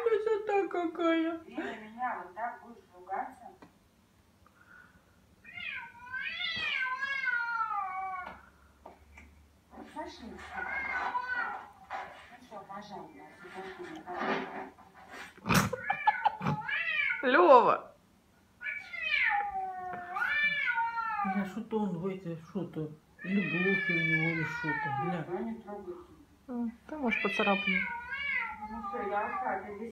Красота какая. Ты на меня вот так будешь ругаться? Пошли. Ну что, пожалуйста, Лёва. Бля, что-то он в эти, что-то, любовь у него или что-то, бля. не трогайте. Ты можешь поцарапать. Ну все, я устала.